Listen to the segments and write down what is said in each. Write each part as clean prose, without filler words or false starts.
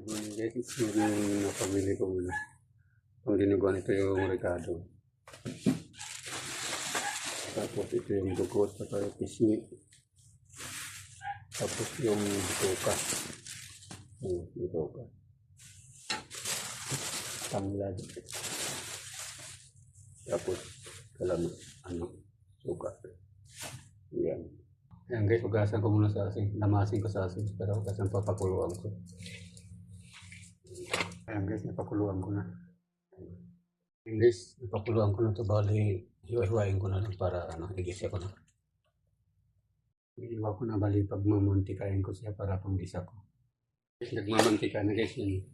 Guys, yun yung napamili ko muna. Ang ginagawa nito yung rekado. Tapos ito yung dugot, saka yung pisngi. Tapos yung bituka. Yung bituka. Tanglad. Tapos kalaman, suka. Yan. Ayan guys, ugasan ko muna sa asin. Lamasin ko sa asin. Pero ugasan papakuluan ko. Ayan guys, napakuluan ko na. Ayan guys, napakuluan ko na ito. Bali, hiwa-hiwain ko na lang para igisa ko na. Iiwa ko na bali pag mamantikain ko siya para panggisa ko. Guys, nagmamantika na guys yun.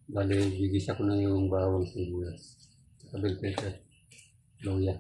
Bali, igisa ko na yung bawang sibuyas. Bell pepper, luya.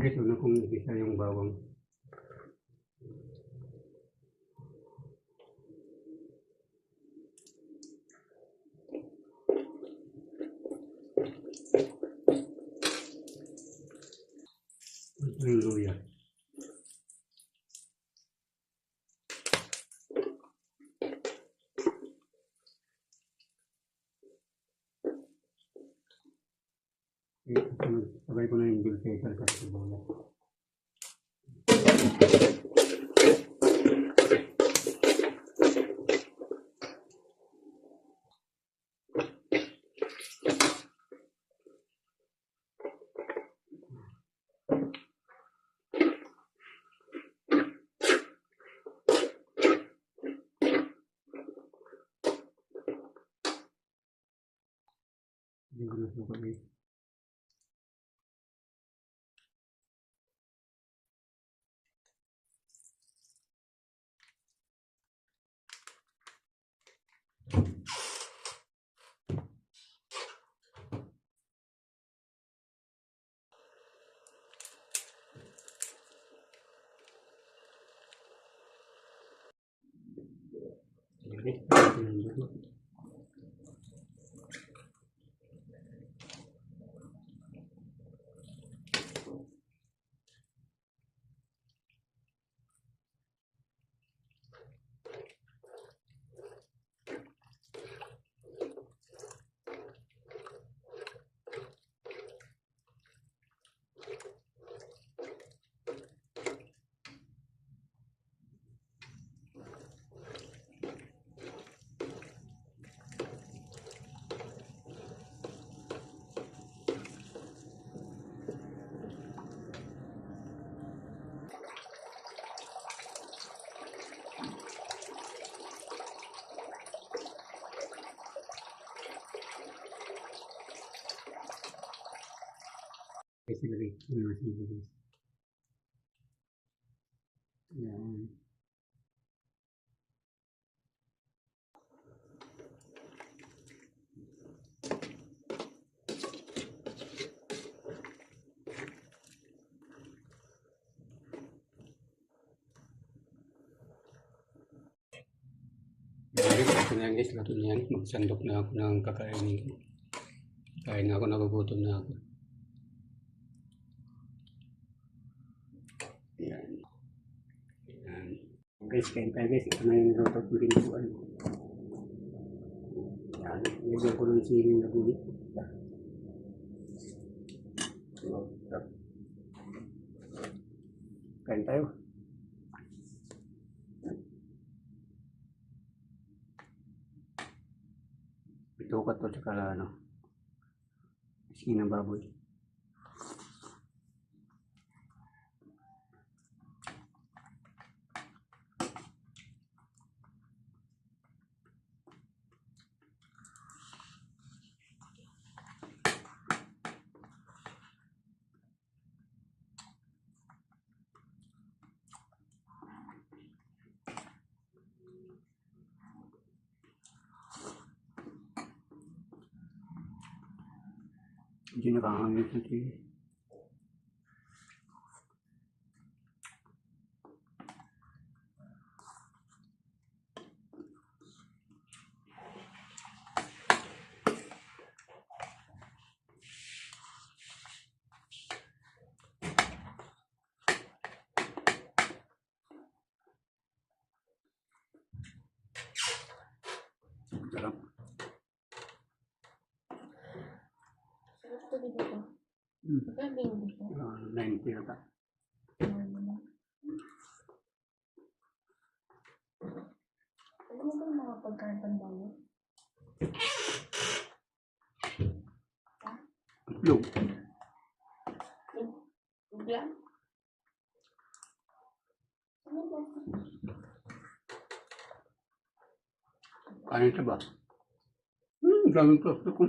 Ito na kung igisa yung bawang. Ito yung luya. Sabay ko na yung bell pepper kasi bola. Hindi ko na suka guys. Basically, yan. Ito na yan guys, luto na yan. Magsandok na ako ng kakainin ko. Kain na ako, nagugutom na ako. Yan. Yan. Guys, kain tayo guys. Ito na yung luto ko binubuan. Yan. Lagyan ko ng siling na bulit. Kain tayo. Ito ka to, tsaka skin ng baboy. Hindi nakakangit sa TV. Sarap. Sarap to dito. Magkano yung dito? 90 yata. Alam mo ba yung mga pagkain pandayo? Itlog. Ugla? Ano ba? Kanin siya ba? Daming plastic ko.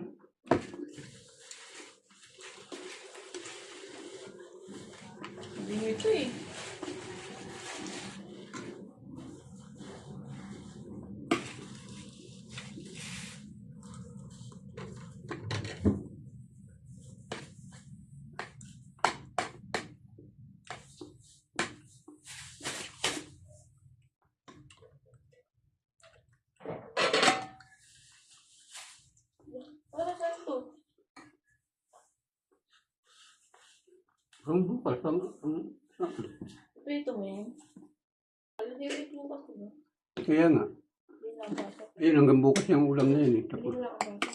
Hindi nyo ito eh. Para saan to? Ang bukas, Ito eh. Aliliwit mo kasi no? kaya nga. Hindi lang bata. Ayun, hanggang bukas yung ulam na yun eh. Hindi Tapos, lang bata.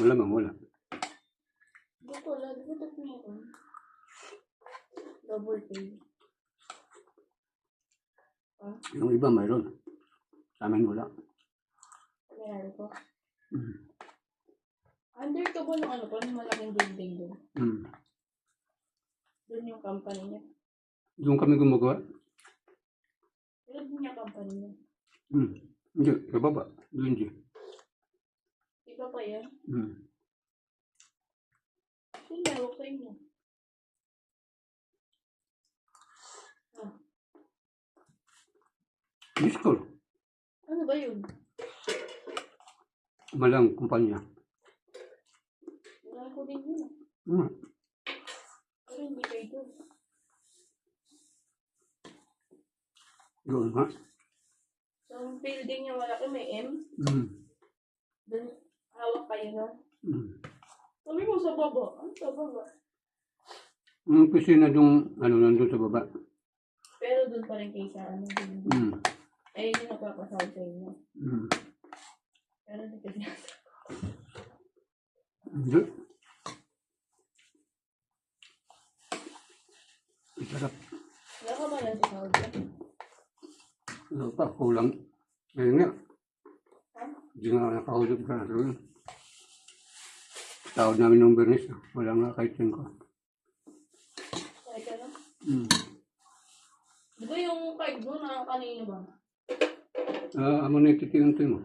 malamang wala. Dito wala. Dito ito meron. Double pay. Yung iba mayroon. Sa amin wala. Kaya ko. Under ka ba ng ano pa? Ng malaking building doon? Doon yung company niya. Doon kami gumagawa. Pero doon yung company niya. Hindi, sa baba. Doon di. Iba pa yan? Yung lawak sa inyo. Discord. Ano ba yun? Malang kumpanya. Wala ko din yun. Pero hindi kayo doon. Doon ha? So, ang building niya malaki may M. Doon, hawak kayo na. Sabi mo sa baba. Ano sa baba? Yung pisina doon, nandun sa baba. Pero doon pa rin kayo sa ano. Ayun yung nagpapasawag sa inyo. Pero hindi kasi Hindi. Sarap. wala ka ba lang sa sawag ka? Ano pa, kulang. Ngayon nga. Ha? Hindi nga nakahulog ka. Tawad namin ng bernis. Wala nga kahit yun ko. Kahit ano? Di ba yung card doon na kanino ba? Amo na ititinuntoy mo.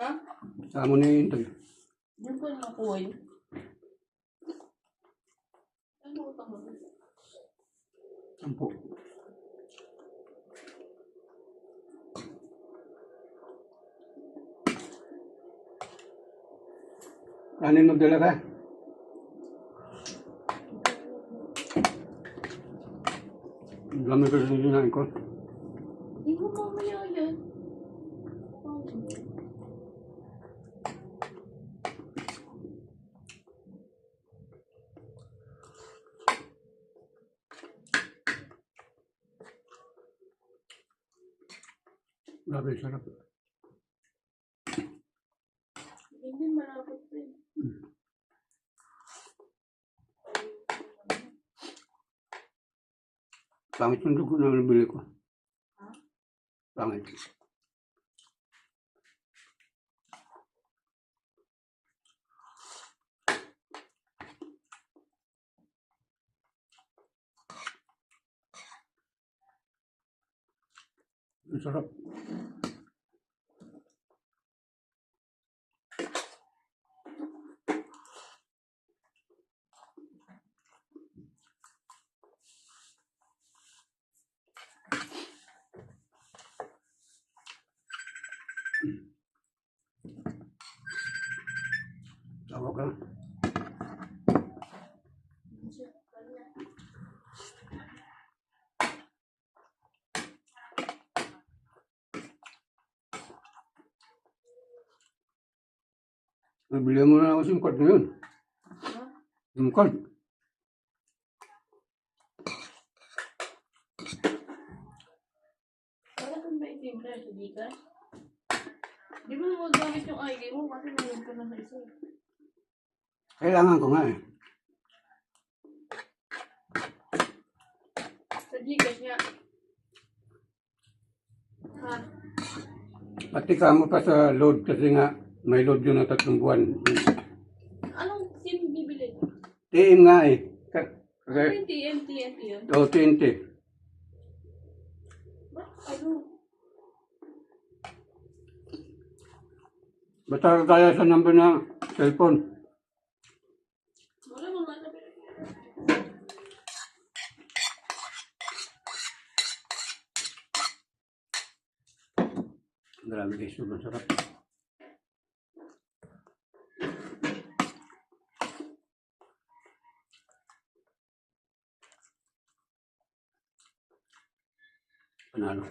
Ha? Amo na iintay. Doon ko nakuha yun. Ano utang mo? 10. Kanin magdala ka? Dami ko rin sinain ko. Hindi mo mamaya yan. Grabe, sarap. Hindi malapot pa eh. Pangit yung dugo na nabili ko. Ha? Pangit. Ang sarap. Tawa ka. Nabili mo na ako SIM card ngayon. Ha? SIM card. Para kung may timbre sa Gcash. Di ba magagamit yung ID mo kasi mayroon ka na sa isa. Kailangan ko nga eh. Sa Gcash nga. Ha? Pati ka mo pa sa load kasi nga may load yun na 3 buwan. Anong SIM bibili? TM nga eh. Ano yung TNT yun? O, 20. Ano? Basta kaya sa number na cellphone. Wala mo masabi. Marami kayo sobrang sarap. Panalo.